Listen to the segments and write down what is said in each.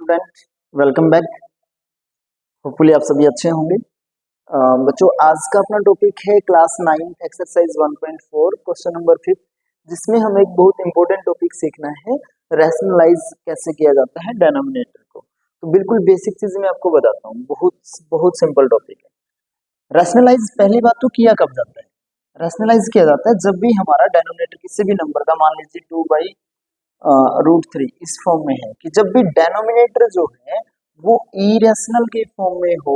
Student, welcome back. Hopefully आप सभी अच्छे होंगे। बच्चों, आज का अपना टॉपिक है क्लास 9 एक्सरसाइज 1.4 क्वेश्चन नंबर 5, जिसमें हमें एक बहुत इंपॉर्टेंट टॉपिक सीखना है, रैशनलाइज कैसे किया जाता है डेनोमिनेटर को। तो बिल्कुल बेसिक चीज मैं आपको बताता हूँ, बहुत बहुत सिंपल टॉपिक है। रैशनलाइज पहली बात तो किया कब जाता है? रैशनलाइज किया जाता है जब भी हमारा डेनोमिनेटर किसी भी नंबर का, मान लीजिए 2/√3 इस फॉर्म में है, कि जब भी डेनोमिनेटर जो है वो इरेशनल के फॉर्म में हो,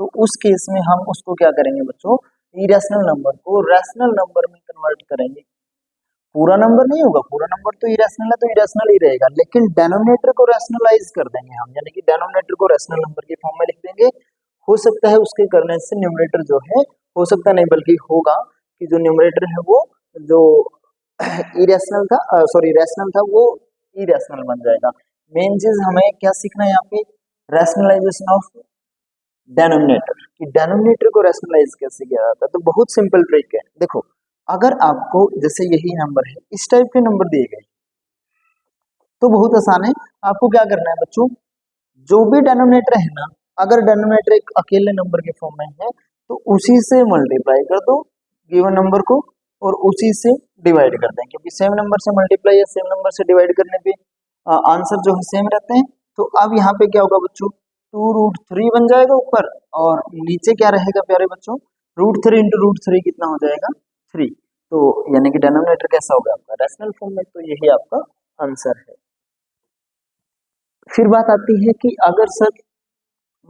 तो उस केस में हम उसको क्या करेंगे बच्चों, इरेशनल नंबर को रैशनल नंबर में कन्वर्ट करेंगे। पूरा नंबर नहीं होगा, पूरा नंबर तो इरेशनल है तो इरेशनल ही रहेगा, लेकिन डेनोमिनेटर को रैशनलाइज कर देंगे हम, यानी कि डेनोमिनेटर को रैशनल नंबर के फॉर्म में लिख देंगे। हो सकता है उसके करने से न्यूमरेटर जो है, हो सकता नहीं बल्कि होगा कि जो न्यूमरेटर है वो जो इरेशनल था, सॉरी रैशनल था, वो इरेशनल बन जाएगा। मेन चीज हमें क्या सीखना है यहाँ पे, रैशनलाइजेशन ऑफ डेनोमिनेटर, कि डेनोमिनेटर को रैशनलाइज कैसे किया जाता है। तो बहुत सिंपल ट्रिक है। देखो, अगर आपको जैसे यही नंबर है, इस टाइप के नंबर दिए गए तो बहुत आसान है। आपको क्या करना है बच्चों, जो भी डेनोमिनेटर है ना, अगर डेनोमिनेटर एक अकेले नंबर के फॉर्म में है तो उसी से मल्टीप्लाई कर दो गिवन नंबर को, और उसी से डिवाइड कर दें, क्योंकि सेम नंबर से मल्टीप्लाई या सेम नंबर से डिवाइड करने पे आंसर जो है सेम रहते हैं। तो अब यहाँ पे क्या होगा बच्चों, 2√3 बन जाएगा ऊपर, और नीचे क्या रहेगा प्यारे बच्चों, √3 इंटू √3 कितना हो जाएगा, 3। तो यानी कि डेनोमिनेटर कैसा होगा आपका, रैशनल फॉर्म में। तो यही आपका आंसर है। फिर बात आती है कि अगर सर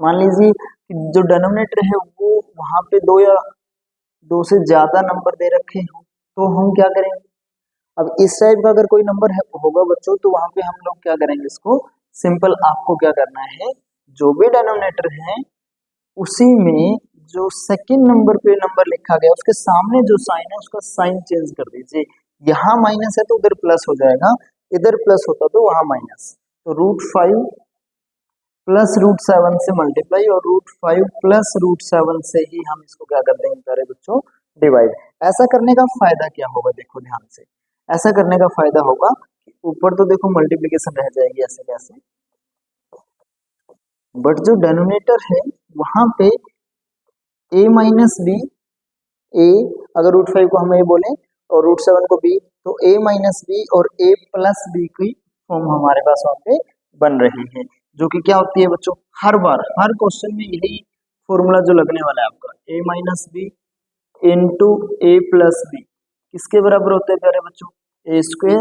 मान लीजिए कि जो डेनोमिनेटर है वो वहां पे दो या दो से ज्यादा नंबर दे रखे हो, तो हम क्या करेंगे। अब इस टाइप का अगर कोई नंबर है होगा बच्चों, तो वहां पे हम लोग क्या करेंगे, इसको सिंपल आपको क्या करना है, जो भी डेनोमिनेटर है उसी में जो सेकंड नंबर पे नंबर लिखा गया उसके सामने जो साइन है उसका साइन चेंज कर दीजिए। यहाँ माइनस है तो उधर प्लस हो जाएगा, इधर प्लस होता तो वहां माइनस। तो √5 प्लस √7 से मल्टीप्लाई, और √5 प्लस √7 से ही हम इसको क्या कर देंगे प्यारे बच्चों, डिवाइड। ऐसा करने का फायदा क्या होगा, देखो ध्यान से। ऐसा करने का फायदा होगा कि ऊपर तो देखो मल्टीप्लीकेशन रह जाएगी ऐसे कैसे, बट जो डेनोमिनेटर है वहां पे a माइनस बी, ए अगर √5 को हम a बोलें और √7 को b, तो a माइनस बी और a प्लस बी की फॉर्म हमारे पास वहां पे बन रही है, जो कि क्या होती है बच्चों, हर बार हर क्वेश्चन में यही फॉर्मूला जो लगने वाला है आपका, a minus b into a plus b किसके बराबर होता है प्यारे बच्चों, a square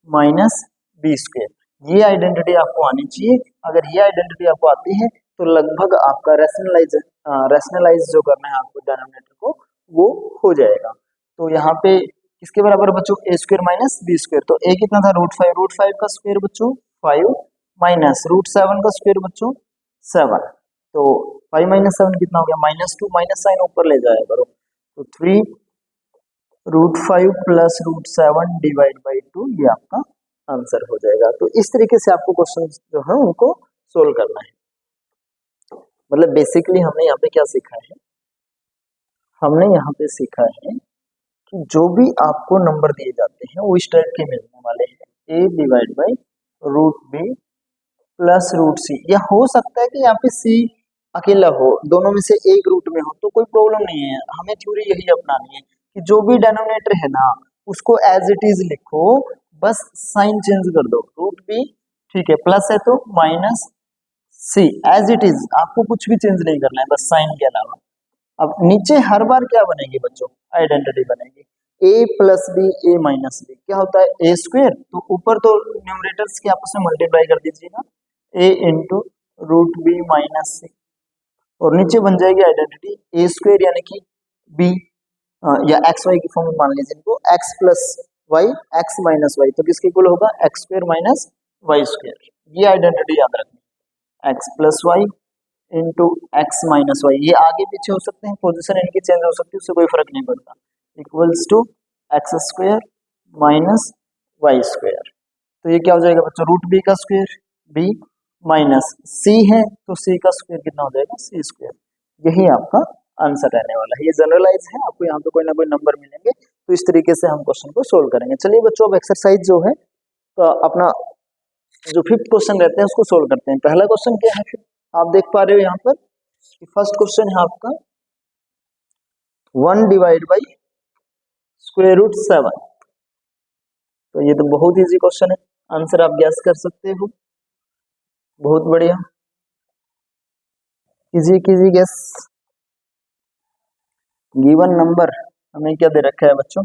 minus b square. ये आइडेंटिटी आपको आनी चाहिए। अगर ये आइडेंटिटी आपको आती है तो लगभग आपका रैशनलाइज जो करना है आपको डेनोमिनेटर को, वो हो जाएगा। तो यहाँ पे किसके बराबर बच्चों, a square minus b square. तो ए कितना था, √5 का स्क्वेयर बच्चों 5, माइनस √7 का स्क्वेयर बच्चों 7। तो 5 माइनस 7 कितना हो गया, -2, माइनस साइन ऊपर ले जाया करो। तो 3√5 प्लस √7 डिवाइड बाई 2, ये आपका आंसर हो जाएगा। तो इस तरीके से आपको क्वेश्चन जो है उनको सोल्व करना है। मतलब बेसिकली हमने यहाँ पे क्या सीखा है, हमने यहाँ पे सीखा है कि जो भी आपको नंबर दिए जाते हैं वो इस टाइप के मिलने वाले हैं, a divide by √b plus √c, या हो सकता है कि यहाँ पे c अकेला हो, दोनों में से एक रूट में हो तो कोई प्रॉब्लम नहीं है। हमें थ्योरी यही अपनानी है कि जो भी डेनोमिनेटर है ना उसको एज इट इज लिखो, बस साइन चेंज कर दो, √b ठीक है, प्लस है तो minus c, as it is, आपको कुछ भी चेंज नहीं करना है, बस साइन के अलावा। अब नीचे हर बार क्या बनेगी बच्चों, आइडेंटिटी बनेगी, a plus B A minus b क्या होता है, ए स्क्वेयर। तो ऊपर तो न्यूमरेटर्स के आपस में मल्टीप्लाई कर दीजिएगा, a इंटू √b माइनस सी, और नीचे बन जाएगी आइडेंटिटी ए स्क्वेयर यानी कि b या एक्स वाई की फॉर्म में मान लीजिए इनको, x plus y x minus y, तो किसके इक्वल होगा, x square minus y square. ये आइडेंटिटी याद रखनी, x plus y into x minus y, ये आगे पीछे हो सकते हैं, पोजीशन इनकी चेंज हो सकती है, उससे कोई फर्क नहीं पड़ता, equals to x square minus y square. तो ये क्या हो जाएगा बच्चों, √b का स्क्वेयर b माइनस c है तो c का स्क्वेयर कितना हो जाएगा, c स्क्वेयर। यही आपका आंसर रहने वाला है। ये जनरलाइज है, आपको यहाँ पे कोई ना कोई नंबर मिलेंगे, तो इस तरीके से हम क्वेश्चन को सोल्व करेंगे। चलिए बच्चों, अब एक्सरसाइज जो है तो अपना जो फिफ्थ क्वेश्चन रहते हैं उसको सोल्व करते हैं। पहला क्वेश्चन क्या है, आप देख पा रहे हो यहाँ पर फर्स्ट क्वेश्चन है आपका 1 डिवाइड बाई स्क्वायर रूट 7। तो ये तो बहुत इजी क्वेश्चन है, आंसर आप गैस कर सकते हो। बहुत बढ़िया, कीजिए कीजिए गैस। गिवन नंबर हमें क्या दे रखा है बच्चों,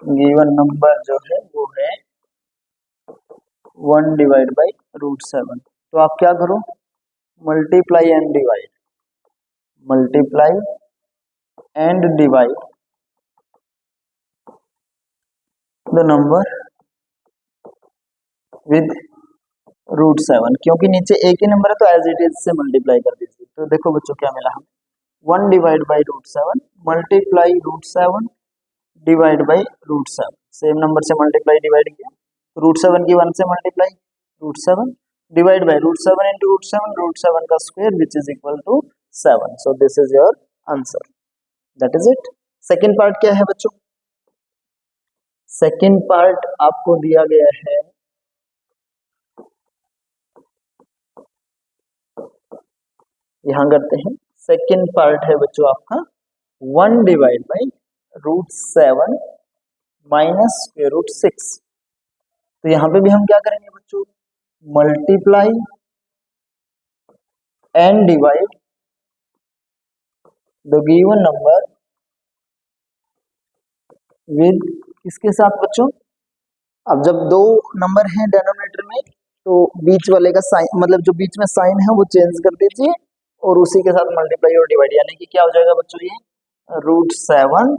गिवन नंबर जो है वो है 1 डिवाइड बाई रूट 7। तो आप क्या करो, multiply and divide, multiply and divide the number with root 7। क्योंकि नीचे एक ही नंबर है तो एज इट इज से मल्टीप्लाई कर दीजिए। तो देखो बच्चों क्या मिला हमें, 1 divide by root 7 multiply root 7 divide by root 7। Same number से मल्टीप्लाई डिवाइड किया, रूट 7 की 1 से multiply root 7 divide by root 7 into root 7 का square which is equal to 7। So this is your answer, that is it. Second part क्या है बच्चों, second part आपको दिया गया है, यहां करते हैं। सेकेंड पार्ट है बच्चों आपका 1 divide by root 7 minus square root 6। तो यहां पे भी हम क्या करेंगे बच्चों, multiply and divide the given number with, किसके साथ बच्चों, अब जब दो नंबर हैं डिनोमिनेटर में तो बीच वाले का साइन, मतलब जो बीच में साइन है वो चेंज कर दीजिए और उसी के साथ मल्टीप्लाई और डिवाइड, यानी कि क्या हो जाएगा बच्चों, ये रूट 7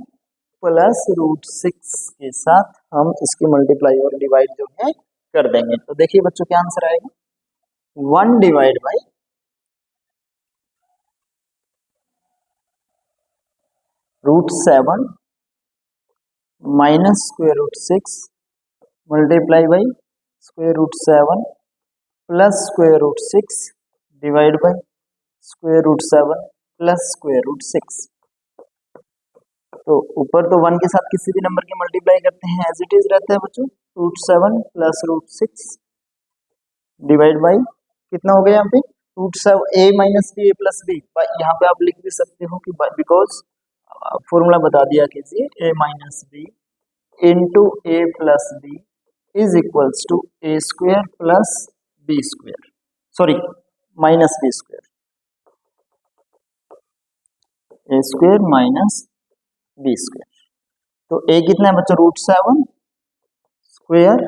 प्लस रूट 6 के साथ हम इसकी मल्टीप्लाई और डिवाइड जो है कर देंगे। तो देखिए बच्चों क्या आंसर आएगा, 1 divide by root 7 minus square root 6 multiply by square root 7 plus square root 6 divide by square root 7 plus square root 6। तो ऊपर तो 1 के साथ किसी भी नंबर की मल्टीप्लाई करते हैं एज इट इज रहता है बच्चों, root 7 plus root 6 divide by कितना हो गया यहाँ पे, root 7 a minus b a plus b. यहाँ पे आप लिख भी सकते हो कि बिकॉज फॉर्मूला बता दिया कीजिए, a minus b into a plus b is equals to A square plus b square, sorry minus b square, a square minus b square. तो a कितना है बच्चों, रूट 7 स्क्वायर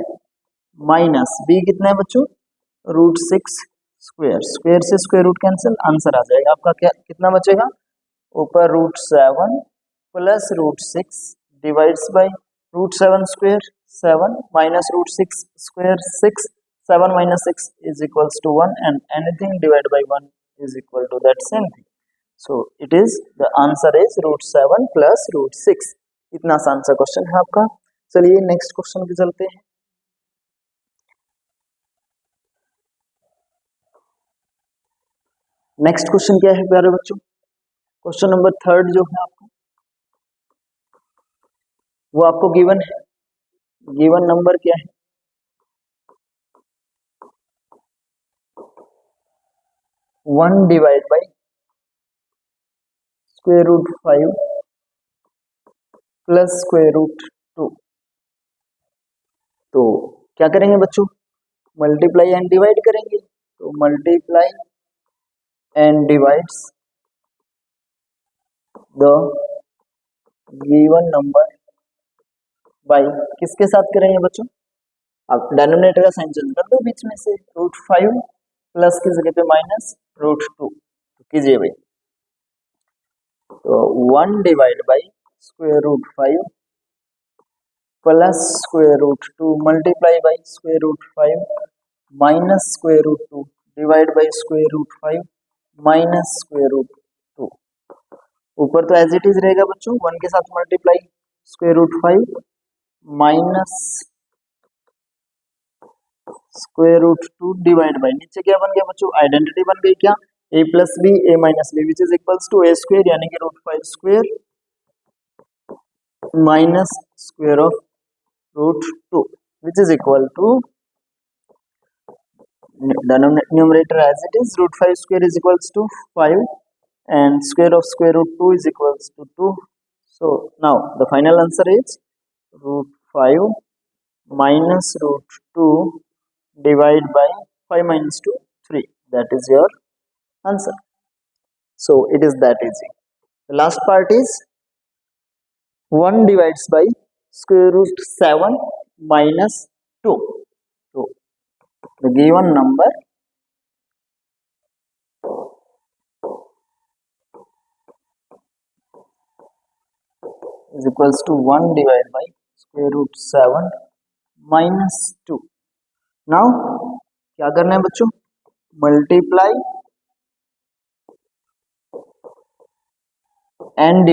माइनस b कितना है बच्चों, रूट 6 स्क्वायर, स्क्वायर से square root cancel, answer आ जाएगा आपका क्या, कितना बचेगा, ऊपर root 7 plus root 6 divides by root 7 square 7 minus root 6 square 6, 7 minus 6 is equals to 1 and anything divide by 1 is equal to that same thing. So it is the answer is root 7 plus root 6। इतना आसान सा question है आपका। चलिए next question पे चलते हैं। Next question क्या है प्यारे बच्चों, क्वेश्चन नंबर 3 जो है आपका वो आपको गिवन है, गिवन नंबर क्या है, 1 divide by square root 5 plus square root 2। तो क्या करेंगे बच्चों, मल्टीप्लाई एंड डिवाइड करेंगे। तो multiply and divides the given number by, किसके साथ करेंगे बच्चों, आप डिनोमिनेटर का साइन चेंज कर दो बीच में से, रूट 5 प्लस की जगह पे माइनस रूट 2 कीजिए भाई। तो 1 divide by square root 5 plus square root 2 multiply by square root 5 minus square root 2 divide by square root 5 minus square root 2। ऊपर तो एज इट इज रहेगा बच्चों, 1 के साथ multiply square root 5 minus square root 2 divide by, नीचे क्या बन गया बच्चों, आइडेंटिटी बन गई क्या, a plus B A minus B which is equals to A square, यानी कि root 5 square minus square of root 2। which is equal to numerator as it is, root 5 square is equals to 5 and square of square root 2 is equals to 2. So now the final answer is root 5 minus root 2 divided by 5 minus 2, 3. That is your answer. So it is that easy. The last part is 1 divides by square root 7 minus 2. So the given number is equals to 1 divided by square root 7 minus 2. Now क्या करना है बच्चों? Multiply and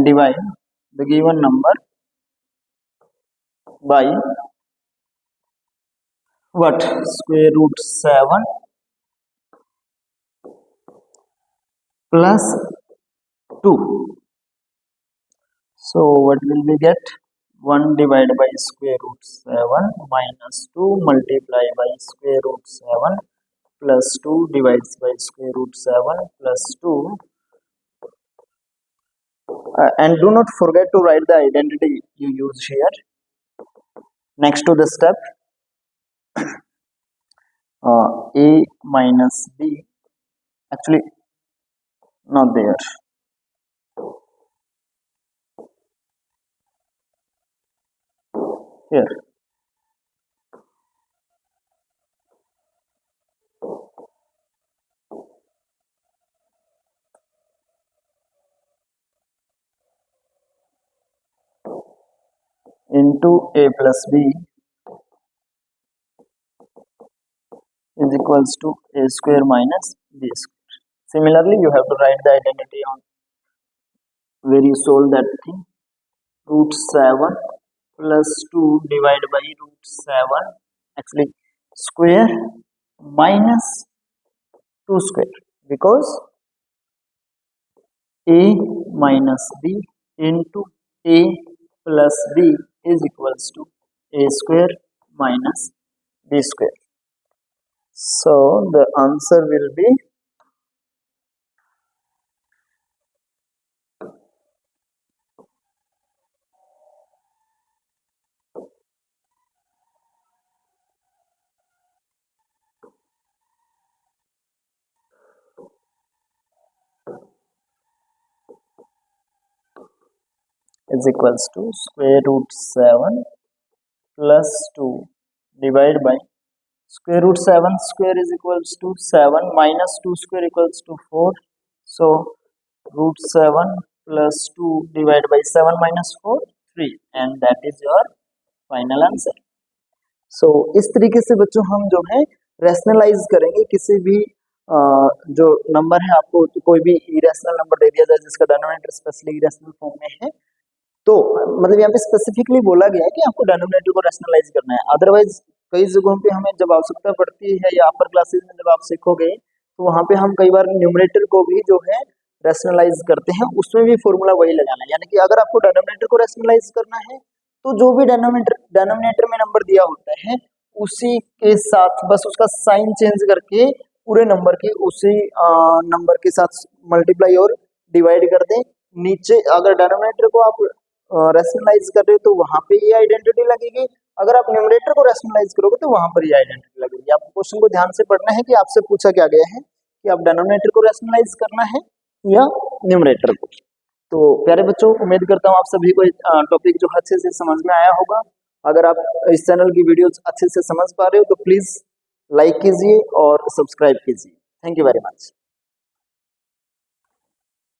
divide the given number by what? Square root 7 plus 2. So what will we get? 1 divided by square root 7 minus 2 multiply by square root 7 plus 2 divides by square root 7 plus 2. And do not forget to write the identity you use here next to the step. A minus B, actually not there. Here. Into A plus B is equals to A square minus B square. Similarly, you have to write the identity on where you solve that thing. Root 7 plus 2 divided by root 7, actually square minus 2 square, because A minus B into A plus B is equals to A square minus B square. So the answer will be is equals to square root 7 plus 2 divided by square root 7 square is equals to 7 minus 2 square equals to 4. So root 7 plus 2 divided by 7 minus 4, 3, and that is your final answer. So इस तरीके से बच्चों हम जो है rationalise करेंगे किसी भी जो नंबर है, आपको तो कोई भी इरेशनल नंबर दे दिया जाए जिसका डिनोमिनेटर स्पेशली इरेशनल फॉर्म में है, तो मतलब यहाँ पे स्पेसिफिकली बोला गया है कि आपको डिनोमिनेटर को रैशनलाइज करना है. अदरवाइज कई जगहों पे हमें जब आवश्यकता पड़ती है या अपर क्लासेस में जब आप सीखोगे तो वहाँ पे हम कई बार न्यूमरेटर को भी जो है रैशनलाइज करते हैं, उसमें भी फॉर्मूला वही लगाना है. यानी कि अगर आपको डिनोमिनेटर को रैशनलाइज करना है तो जो भी डिनोमिनेटर में नंबर दिया होता है उसी के साथ बस उसका साइन चेंज करके पूरे नंबर के उसी नंबर के साथ मल्टीप्लाई और डिवाइड कर दें. नीचे अगर डिनोमिनेटर को आप रैशनलाइज कर रहे हो तो वहां पे ये आइडेंटिटी लगेगी, अगर आप न्यूमरेटर को रैशनलाइज करोगे तो वहां पर ये आइडेंटिटी लगेगी. आपको क्वेश्चन को ध्यान से पढ़ना है कि आपसे पूछा क्या गया है कि आप डिनोमिनेटर को रैशनलाइज करना है या न्यूमरेटर को. तो प्यारे बच्चों, उम्मीद करता हूँ आप सभी को टॉपिक जो अच्छे से समझ में आया होगा. अगर आप इस चैनल की वीडियोस अच्छे से समझ पा रहे हो तो प्लीज लाइक कीजिए और सब्सक्राइब कीजिए. Thank you very much.